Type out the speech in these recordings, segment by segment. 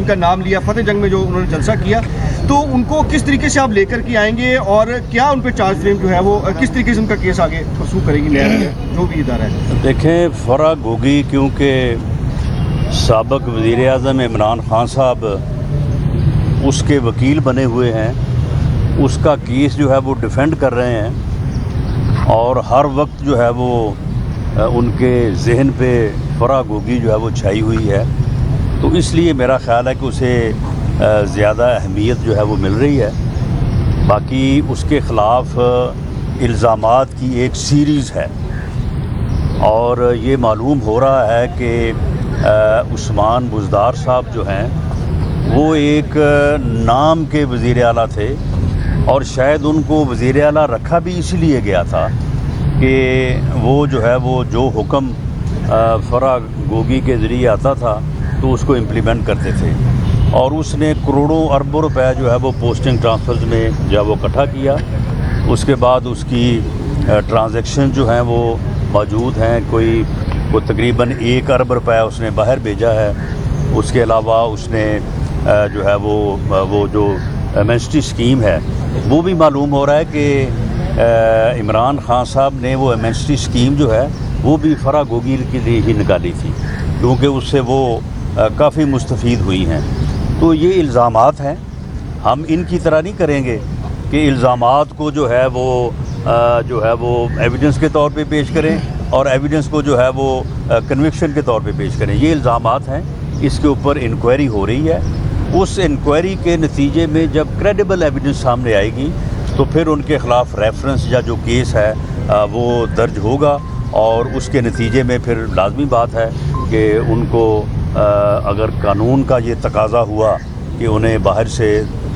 ان کا نام لیا فتح جنگ میں جو انہوں نے جلسہ کیا، تو ان کو کس طریقے سے آپ لے کر کے آئیں گے اور کیا ان پہ چارج فریم جو ہے وہ کس طریقے سے ان کا کیس آگے پرسو کرے گی نیب جو بھی ادارہ ہے؟ دیکھیں، فرح گوگی کیونکہ سابق وزیر اعظم عمران خان صاحب اس کے وکیل بنے ہوئے ہیں، اس کا کیس جو ہے وہ ڈیفینڈ کر رہے ہیں، اور ہر وقت جو ہے وہ ان کے ذہن پہ فرح گوگی جو ہے وہ چھائی ہوئی ہے، تو اس لیے میرا خیال ہے کہ اسے زیادہ اہمیت جو ہے وہ مل رہی ہے۔ باقی اس کے خلاف الزامات کی ایک سیریز ہے، اور یہ معلوم ہو رہا ہے کہ عثمان بزدار صاحب جو ہیں وہ ایک نام کے وزیر اعلیٰ تھے، اور شاید ان کو وزیر اعلیٰ رکھا بھی اسی لیے گیا تھا کہ وہ جو ہے وہ جو حکم فرح گوگی کے ذریعے آتا تھا تو اس کو امپلیمنٹ کرتے تھے، اور اس نے کروڑوں اربوں روپے جو ہے وہ پوسٹنگ ٹرانسفرز میں جو ہے وہ اکٹھا کیا۔ اس کے بعد اس کی ٹرانزیکشن جو ہیں وہ موجود ہیں، کوئی تقریباً 1 ارب روپے اس نے باہر بھیجا ہے۔ اس کے علاوہ اس نے جو ہے وہ جو ایمنسٹی اسکیم ہے وہ بھی معلوم ہو رہا ہے کہ عمران خان صاحب نے وہ ایمنسٹی اسکیم جو ہے وہ بھی فرح گوگی کے لیے ہی نکالی تھی، کیونکہ اس سے وہ کافی مستفید ہوئی ہیں۔ تو یہ الزامات ہیں، ہم ان کی طرح نہیں کریں گے کہ الزامات کو جو ہے وہ ایویڈنس کے طور پہ پیش کریں اور ایویڈنس کو جو ہے وہ کنوکشن کے طور پہ پیش کریں۔ یہ الزامات ہیں، اس کے اوپر انکوائری ہو رہی ہے۔ اس انکوائری کے نتیجے میں جب کریڈیبل ایویڈنس سامنے آئے گی تو پھر ان کے خلاف ریفرنس یا جو کیس ہے وہ درج ہوگا، اور اس کے نتیجے میں پھر لازمی بات ہے کہ ان کو اگر قانون کا یہ تقاضا ہوا کہ انہیں باہر سے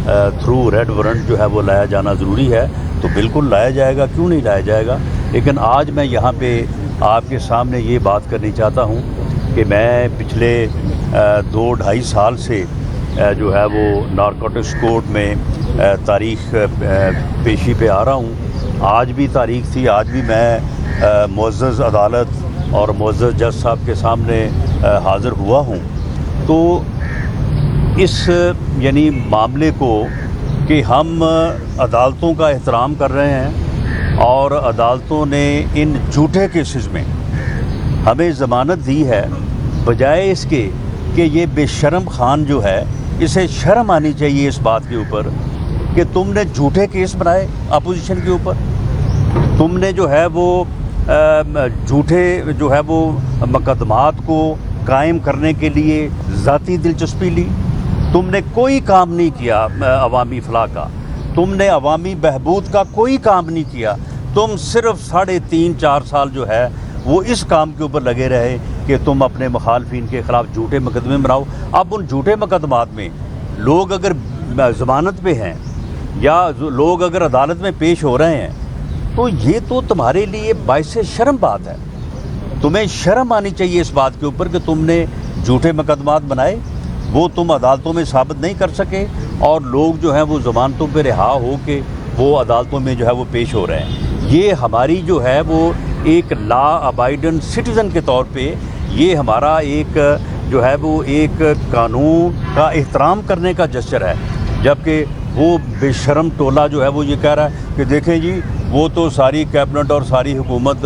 تھرو ریڈ وارنٹ جو ہے وہ لایا جانا ضروری ہے تو بالکل لایا جائے گا، کیوں نہیں لایا جائے گا۔ لیکن آج میں یہاں پہ آپ کے سامنے یہ بات کرنی چاہتا ہوں کہ میں پچھلے 2-2.5 سال سے جو ہے وہ نارکوٹکس کورٹ میں تاریخ پیشی پہ آ رہا ہوں۔ آج بھی تاریخ تھی، آج بھی میں معزز عدالت اور معزز جج صاحب کے سامنے حاضر ہوا ہوں۔ تو اس یعنی معاملے کو کہ ہم عدالتوں کا احترام کر رہے ہیں، اور عدالتوں نے ان جھوٹے کیسز میں ہمیں ضمانت دی ہے، بجائے اس کے کہ یہ بے شرم خان جو ہے اسے شرم آنی چاہیے اس بات کے اوپر کہ تم نے جھوٹے کیس بنائے اپوزیشن کے اوپر، تم نے جو ہے وہ جھوٹے جو ہے وہ مقدمات کو قائم کرنے کے لیے ذاتی دلچسپی لی، تم نے کوئی کام نہیں کیا عوامی فلاح کا، تم نے عوامی بہبود کا کوئی کام نہیں کیا، تم صرف 3.5-4 سال جو ہے وہ اس کام کے اوپر لگے رہے کہ تم اپنے مخالفین کے خلاف جھوٹے مقدمے بناؤ۔ اب ان جھوٹے مقدمات میں لوگ اگر ضمانت پہ ہیں یا لوگ اگر عدالت میں پیش ہو رہے ہیں تو یہ تو تمہارے لیے باعث شرم بات ہے، تمہیں شرم آنی چاہیے اس بات کے اوپر کہ تم نے جھوٹے مقدمات بنائے، وہ تم عدالتوں میں ثابت نہیں کر سکے، اور لوگ جو ہیں وہ ضمانتوں پہ رہا ہو کے وہ عدالتوں میں جو ہے وہ پیش ہو رہے ہیں۔ یہ ہماری جو ہے وہ ایک لا ابائیڈنٹ سٹیزن کے طور پہ یہ ہمارا ایک جو ہے وہ ایک قانون کا احترام کرنے کا جسچر ہے، جبکہ وہ بے شرم ٹولہ جو ہے وہ یہ کہہ رہا ہے کہ دیکھیں جی وہ تو ساری کیبنٹ اور ساری حکومت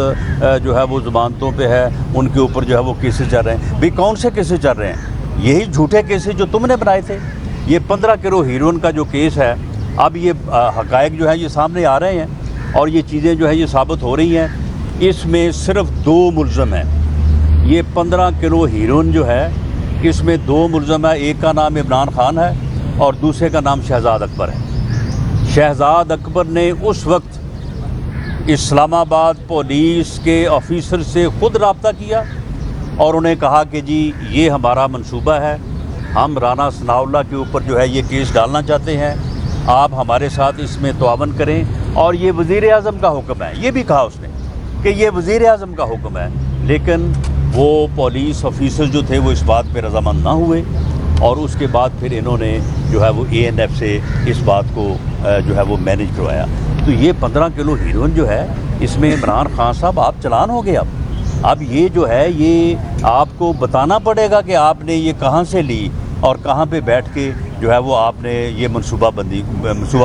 جو ہے وہ ضمانتوں پہ ہے، ان کے اوپر جو ہے وہ کیسز چل رہے ہیں۔ بھی کون سے کیسز چل رہے ہیں؟ یہی جھوٹے کیسز جو تم نے بنائے تھے۔ یہ 15 کلو ہیروئن کا جو کیس ہے، اب یہ حقائق جو ہے یہ سامنے آ رہے ہیں اور یہ چیزیں جو ہے یہ ثابت ہو رہی ہیں۔ اس میں صرف 2 ملزم ہیں۔ یہ 15 کلو ہیروئن جو ہے اس میں 2 ملزم ہے، ایک کا نام عمران خان ہے اور دوسرے کا نام شہزاد اکبر ہے۔ شہزاد اکبر نے اس وقت اسلام آباد پولیس کے آفیسر سے خود رابطہ کیا اور انہیں کہا کہ جی یہ ہمارا منصوبہ ہے، ہم رانا ثناء اللہ کے اوپر جو ہے یہ کیس ڈالنا چاہتے ہیں، آپ ہمارے ساتھ اس میں تعاون کریں، اور یہ وزیر اعظم کا حکم ہے۔ یہ بھی کہا اس نے کہ یہ وزیر اعظم کا حکم ہے، لیکن وہ پولیس آفیسر جو تھے وہ اس بات پہ رضامند نہ ہوئے، اور اس کے بعد پھر انہوں نے جو ہے وہ ANF سے اس بات کو جو ہے وہ مینیج کروایا۔ تو یہ 15 کلو ہیروئن جو ہے اس میں عمران خان صاحب آپ چلان ہو گئے۔ اب یہ جو ہے یہ آپ کو بتانا پڑے گا کہ آپ نے یہ کہاں سے لی، اور کہاں پہ بیٹھ کے جو ہے وہ آپ نے یہ منصوبہ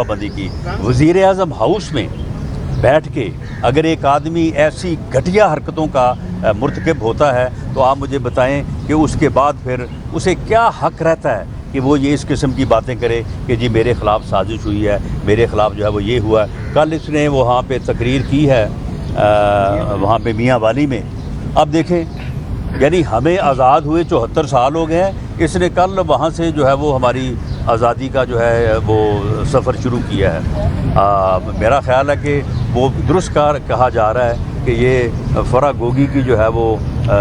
بندی کی. وزیر اعظم ہاؤس میں بیٹھ کے اگر ایک آدمی ایسی گھٹیا حرکتوں کا مرتکب ہوتا ہے تو آپ مجھے بتائیں کہ اس کے بعد پھر اسے کیا حق رہتا ہے کہ وہ یہ اس قسم کی باتیں کرے کہ جی میرے خلاف سازش ہوئی ہے, میرے خلاف جو ہے وہ یہ ہوا ہے. کل اس نے وہاں پہ تقریر کی ہے وہاں پہ میاں والی میں. اب دیکھیں یعنی ہمیں آزاد ہوئے 74 سال ہو گئے ہیں, اس نے کل وہاں سے جو ہے وہ ہماری آزادی کا جو ہے وہ سفر شروع کیا ہے. میرا خیال ہے کہ وہ درست کہا جا رہا ہے کہ یہ فرا گوگی کی جو ہے وہ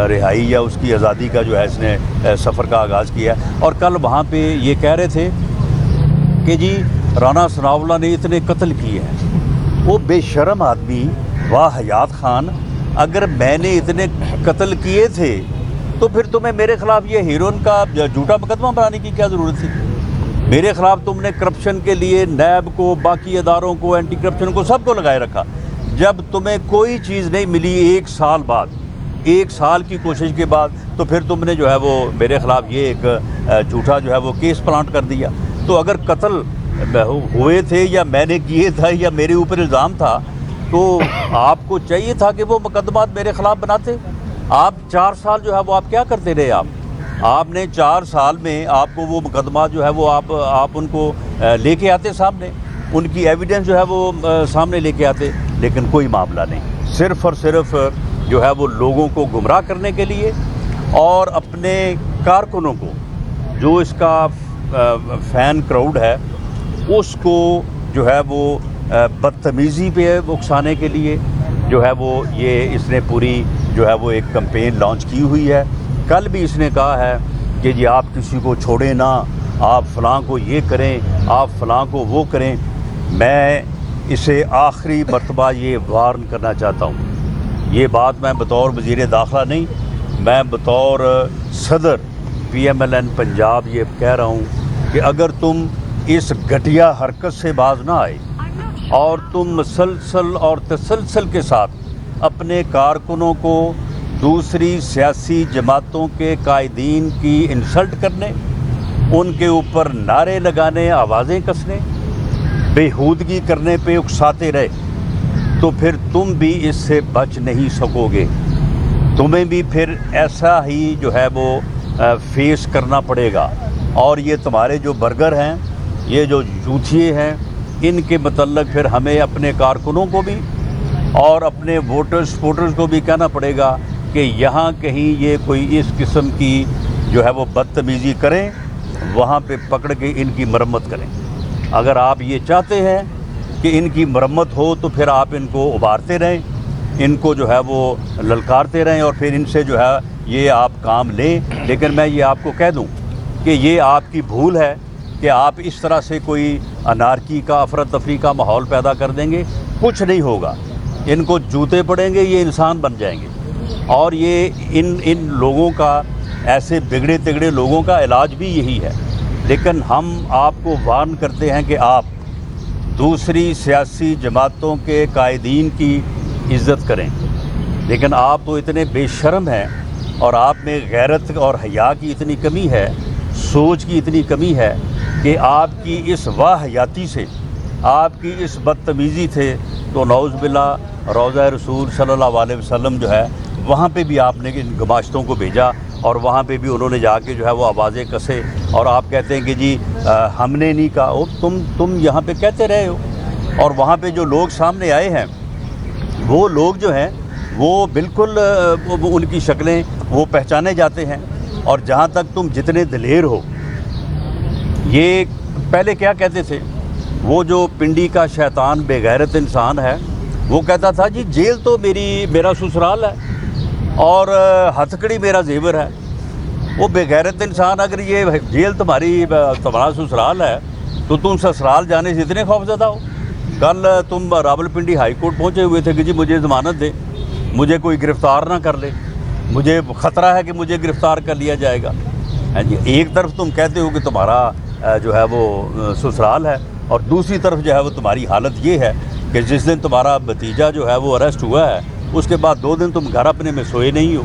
رہائی یا اس کی آزادی کا جو ہے اس نے سفر کا آغاز کیا ہے. اور کل وہاں پہ یہ کہہ رہے تھے کہ جی رانا ثناء اللہ نے اتنے قتل کیے ہیں. وہ بے شرم آدمی واہ حیات خان, اگر میں نے اتنے قتل کیے تھے تو پھر تمہیں میرے خلاف یہ ہیروئن کا جھوٹا مقدمہ بنانے کی کیا ضرورت تھی؟ میرے خلاف تم نے کرپشن کے لیے نیب کو, باقی اداروں کو, اینٹی کرپشن کو, سب کو لگائے رکھا. جب تمہیں کوئی چیز نہیں ملی 1 سال بعد, 1 سال کی کوشش کے بعد, تو پھر تم نے جو ہے وہ میرے خلاف یہ ایک جھوٹا جو ہے وہ کیس پلانٹ کر دیا. تو اگر قتل ہوئے تھے یا میں نے کیے تھا یا میرے اوپر الزام تھا تو آپ کو چاہیے تھا کہ وہ مقدمات میرے خلاف بناتے. آپ 4 سال جو ہے وہ آپ کیا کرتے رہے؟ آپ نے 4 سال میں آپ کو وہ مقدمات جو ہے وہ آپ ان کو لے کے آتے سامنے, ان کی ایویڈنس جو ہے وہ سامنے لے کے آتے. لیکن کوئی معاملہ نہیں, صرف اور صرف جو ہے وہ لوگوں کو گمراہ کرنے کے لیے اور اپنے کارکنوں کو, جو اس کا فین کراؤڈ ہے, اس کو جو ہے وہ بدتمیزی پہ اکسانے کے لیے جو ہے وہ یہ اس نے پوری جو ہے وہ ایک کمپین لانچ کی ہوئی ہے. کل بھی اس نے کہا ہے کہ جی آپ کسی کو چھوڑیں نہ, آپ فلاں کو یہ کریں, آپ فلاں کو وہ کریں. میں اسے آخری مرتبہ یہ وارن کرنا چاہتا ہوں. یہ بات میں بطور وزیر داخلہ نہیں, میں بطور صدر PMLN پنجاب یہ کہہ رہا ہوں کہ اگر تم اس گھٹیا حرکت سے باز نہ آئے اور تم مسلسل اور تسلسل کے ساتھ اپنے کارکنوں کو دوسری سیاسی جماعتوں کے قائدین کی انسلٹ کرنے, ان کے اوپر نعرے لگانے, آوازیں کسنے, بےہودگی کرنے پہ اکساتے رہے تو پھر تم بھی اس سے بچ نہیں سکو گے. تمہیں بھی پھر ایسا ہی جو ہے وہ فیس کرنا پڑے گا. اور یہ تمہارے جو برگر ہیں, یہ جو جوتھیے ہیں, ان کے متعلق پھر ہمیں اپنے کارکنوں کو بھی اور اپنے ووٹرز کو بھی کہنا پڑے گا کہ یہاں کہیں یہ کوئی اس قسم کی جو ہے وہ بدتمیزی کریں, وہاں پہ پکڑ کے ان کی مرمت کریں. اگر آپ یہ چاہتے ہیں کہ ان کی مرمت ہو تو پھر آپ ان کو ابھارتے رہیں, ان کو جو ہے وہ للکارتے رہیں اور پھر ان سے جو ہے یہ آپ کام لیں. لیکن میں یہ آپ کو کہہ دوں کہ یہ آپ کی بھول ہے کہ آپ اس طرح سے کوئی انارکی کا, افراتفری کا ماحول پیدا کر دیں گے. کچھ نہیں ہوگا, ان کو جوتے پڑیں گے, یہ انسان بن جائیں گے. اور یہ ان لوگوں کا, ایسے بگڑے تگڑے لوگوں کا علاج بھی یہی ہے. لیکن ہم آپ کو وارن کرتے ہیں کہ آپ دوسری سیاسی جماعتوں کے قائدین کی عزت کریں. لیکن آپ تو اتنے بے شرم ہیں اور آپ میں غیرت اور حیا کی اتنی کمی ہے, سوچ کی اتنی کمی ہے کہ آپ کی اس واہیاتی سے, آپ کی اس بدتمیزی سے تو نعوذ باللہ روضہ رسول صلی اللہ علیہ وسلم جو ہے وہاں پہ بھی آپ نے ان گماشتوں کو بھیجا اور وہاں پہ بھی انہوں نے جا کے جو ہے وہ آوازیں کسے. اور آپ کہتے ہیں کہ جی ہم نے نہیں کہا. تم یہاں پہ کہتے رہے ہو. اور وہاں پہ جو لوگ سامنے آئے ہیں وہ لوگ جو ہیں وہ بالکل ان کی شکلیں وہ پہچانے جاتے ہیں. اور جہاں تک تم جتنے دلیر ہو, یہ پہلے کیا کہتے تھے, وہ جو پنڈی کا شیطان بے غیرت انسان ہے وہ کہتا تھا جی جیل تو میرا سسرال ہے اور ہتھکڑی میرا زیور ہے. وہ بے غیرت انسان, اگر یہ جیل تمہارا سسرال ہے تو تم سسرال جانے سے اتنے خوفزدہ ہو. کل تم راولپنڈی ہائی کورٹ پہنچے ہوئے تھے کہ جی مجھے ضمانت دے, مجھے کوئی گرفتار نہ کر لے, مجھے خطرہ ہے کہ مجھے گرفتار کر لیا جائے گا. ایک طرف تم کہتے ہو کہ تمہارا جو ہے وہ سسرال ہے اور دوسری طرف جو ہے وہ تمہاری حالت یہ ہے کہ جس دن تمہارا بھتیجا جو ہے وہ اریسٹ ہوا ہے اس کے بعد 2 دن تم گھر اپنے میں سوئے نہیں ہو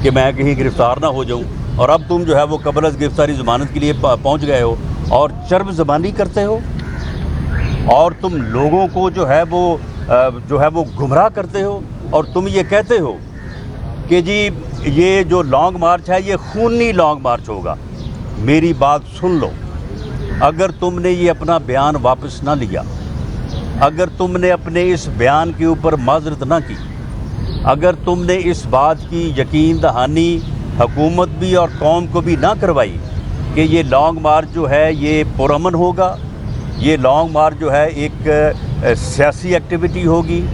کہ میں کہیں گرفتار نہ ہو جاؤں. اور اب تم جو ہے وہ قبل از گرفتاری ضمانت کے لیے پہنچ گئے ہو اور چرب زبانی کرتے ہو اور تم لوگوں کو جو ہے وہ گمراہ کرتے ہو اور تم یہ کہتے ہو کہ جی یہ جو لانگ مارچ ہے یہ خونی لانگ مارچ ہوگا. میری بات سن لو, اگر تم نے یہ اپنا بیان واپس نہ لیا, اگر تم نے اپنے اس بیان کے اوپر معذرت نہ کی, اگر تم نے اس بات کی یقین دہانی حکومت بھی اور قوم کو بھی نہ کروائی کہ یہ لانگ مارچ جو ہے یہ پرامن ہوگا, یہ لانگ مارچ جو ہے ایک سیاسی ایکٹیویٹی ہوگی,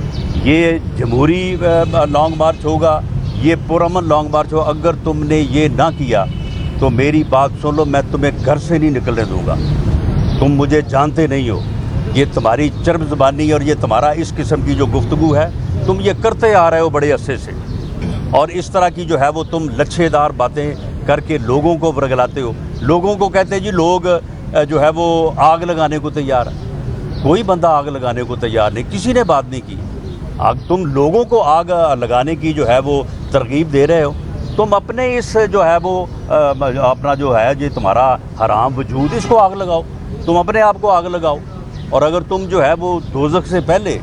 یہ جمہوری لانگ مارچ ہوگا, یہ پرامن لانگ مارچ ہوگا, اگر تم نے یہ نہ کیا تو میری بات سن لو, میں تمہیں گھر سے نہیں نکلنے دوں گا. تم مجھے جانتے نہیں ہو, یہ تمہاری چرب زبانی اور یہ تمہارا اس قسم کی جو گفتگو ہے تم یہ کرتے آ رہے ہو بڑے عرصے سے, اور اس طرح کی جو ہے وہ تم لچھے دار باتیں کر کے لوگوں کو ورگلاتے ہو. لوگوں کو کہتے ہیں جی لوگ جو ہے وہ آگ لگانے کو تیار ہے. کوئی بندہ آگ لگانے کو تیار نہیں, کسی نے بات نہیں کی. تم لوگوں کو آگ لگانے کی جو ہے وہ ترغیب دے رہے ہو. تم اپنے اس جو ہے وہ اپنا جو ہے یہ تمہارا حرام وجود, اس کو آگ لگاؤ, تم اپنے آپ کو آگ لگاؤ. اور اگر تم جو ہے وہ دوزخ سے پہلے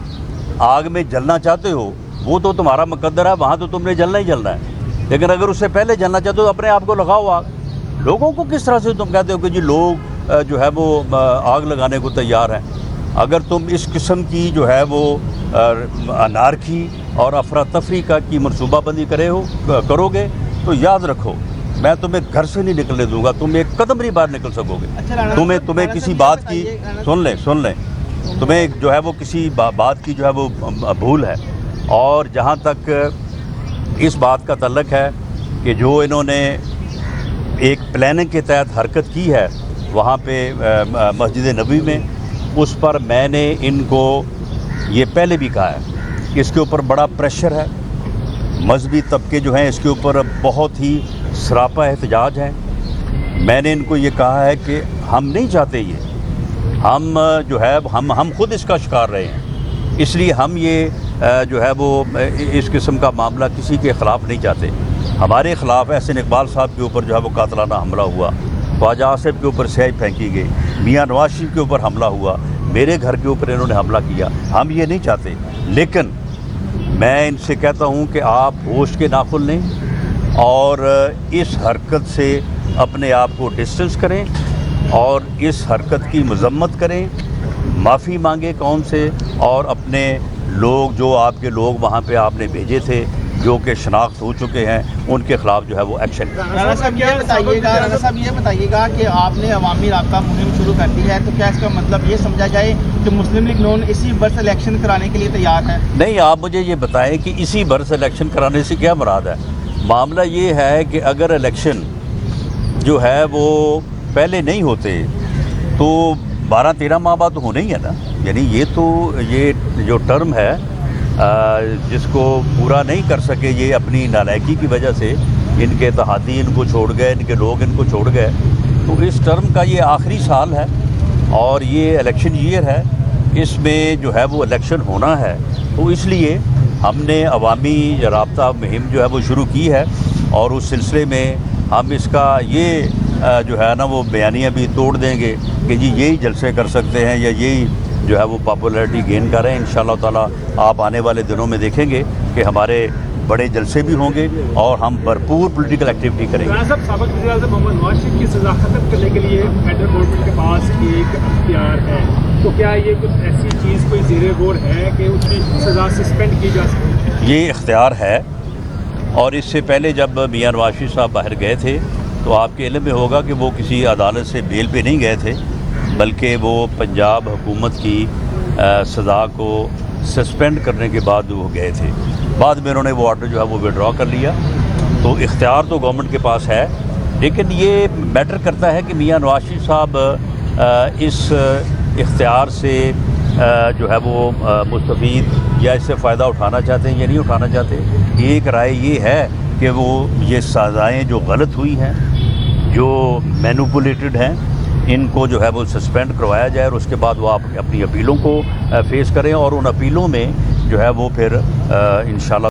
آگ میں جلنا چاہتے ہو وہ تو تمہارا مقدر ہے, وہاں تو تم نے جلنا ہی جلنا ہے. لیکن اگر اس سے پہلے جلنا چاہتے ہو تو اپنے آپ کو لگاؤ آگ. لوگوں کو کس طرح سے تم کہتے ہو کہ جی لوگ جو ہے وہ آگ لگانے کو تیار ہیں؟ اگر تم اس قسم کی جو ہے وہ انارکی اور افراتفری کی منصوبہ بندی کرو گے تو یاد رکھو میں تمہیں گھر سے نہیں نکلنے دوں گا, تم ایک قدم نہیں باہر نکل سکو گے. تمہیں کسی بات کی سن لیں تمہیں جو ہے وہ کسی بات کی جو ہے وہ بھول ہے. اور جہاں تک اس بات کا تعلق ہے کہ جو انہوں نے ایک پلاننگ کے تحت حرکت کی ہے وہاں پہ مسجد نبوی میں, اس پر میں نے ان کو یہ پہلے بھی کہا ہے کہ اس کے اوپر بڑا پریشر ہے. مذہبی طبقے جو ہیں اس کے اوپر بہت ہی سراپا احتجاج ہیں. میں نے ان کو یہ کہا ہے کہ ہم نہیں چاہتے یہ, ہم جو ہے ہم خود اس کا شکار رہے ہیں, اس لیے ہم یہ جو ہے وہ اس قسم کا معاملہ کسی کے خلاف نہیں چاہتے. ہمارے خلاف احسن اقبال صاحب کے اوپر جو ہے وہ قاتلانہ حملہ ہوا, خواجہ آصف کے اوپر سیاہی پھینکی گئی, میاں نواز شریف کے اوپر حملہ ہوا, میرے گھر کے اوپر انہوں نے حملہ کیا. ہم یہ نہیں چاہتے, لیکن میں ان سے کہتا ہوں کہ آپ ہوش کے ناخن لیں اور اس حرکت سے اپنے آپ کو ڈسٹنس کریں اور اس حرکت کی مذمت کریں, معافی مانگیں قوم سے, اور اپنے لوگ جو آپ کے لوگ وہاں پہ آپ نے بھیجے تھے جو کہ شناخت ہو چکے ہیں ان کے خلاف جو ہے وہ ایکشن. رانا صاحب یہ بتائیے گا کہ آپ نے عوامی رابطہ مہم شروع کر دی ہے, تو کیا اس کا مطلب یہ سمجھا جائے کہ مسلم لیگ نون اسی برس الیکشن کرانے کے لیے تیار ہے؟ نہیں, آپ مجھے یہ بتائیں کہ اسی برس الیکشن کرانے سے کیا مراد ہے. معاملہ یہ ہے کہ اگر الیکشن جو ہے وہ پہلے نہیں ہوتے تو 12-13 ماہ بعد ہونے ہی ہے نا. یعنی یہ جو ٹرم ہے جس کو پورا نہیں کر سکے یہ اپنی نالائکی کی وجہ سے, ان کے اتحادی ان کو چھوڑ گئے, ان کے لوگ ان کو چھوڑ گئے, تو اس ٹرم کا یہ آخری سال ہے اور یہ الیکشن ایئر ہے, اس میں جو ہے وہ الیکشن ہونا ہے. تو اس لیے ہم نے عوامی رابطہ مہم جو ہے وہ شروع کی ہے اور اس سلسلے میں ہم اس کا یہ جو ہے نا وہ بیانیہ بھی توڑ دیں گے کہ جی یہی جلسے کر سکتے ہیں یا یہی جو ہے وہ پاپولیرٹی گین کر رہے ہیں. انشاءاللہ تعالیٰ آپ آنے والے دنوں میں دیکھیں گے کہ ہمارے بڑے جلسے بھی ہوں گے اور ہم بھرپور پولیٹیکل ایکٹیویٹی کریں گے. صاحب سابق وزیر اعظم محمد نواز شریف کی سزا ختم کرنے کے لیے فیڈرل گورنمنٹ کے پاس ایک اختیار ہے, تو کیا یہ کچھ ایسی چیز کوئی زیر غور ہے کہ اس کی سزا سسپینڈ کی جا سکے؟ یہ اختیار ہے, اور اس سے پہلے جب میاں نواز شریف صاحب باہر گئے تھے تو آپ کے علم میں ہوگا کہ وہ کسی عدالت سے بیل پہ نہیں گئے تھے, بلکہ وہ پنجاب حکومت کی سزا کو سسپینڈ کرنے کے بعد وہ گئے تھے. بعد میں انہوں نے وہ آرڈر جو ہے وہ وڈرا کر لیا. تو اختیار تو گورنمنٹ کے پاس ہے, لیکن یہ میٹر کرتا ہے کہ میاں نواز شریف صاحب اس اختیار سے جو ہے وہ مستفید یا اس سے فائدہ اٹھانا چاہتے ہیں یا نہیں اٹھانا چاہتے. ایک رائے یہ ہے کہ وہ یہ سزائیں جو غلط ہوئی ہیں, جو مینوپولیٹڈ ہیں, ان کو جو ہے وہ سسپینڈ کروایا جائے اور اس کے بعد وہ آپ اپنی اپیلوں کو فیس کریں, اور ان اپیلوں میں جو ہے وہ پھر انشاءاللہ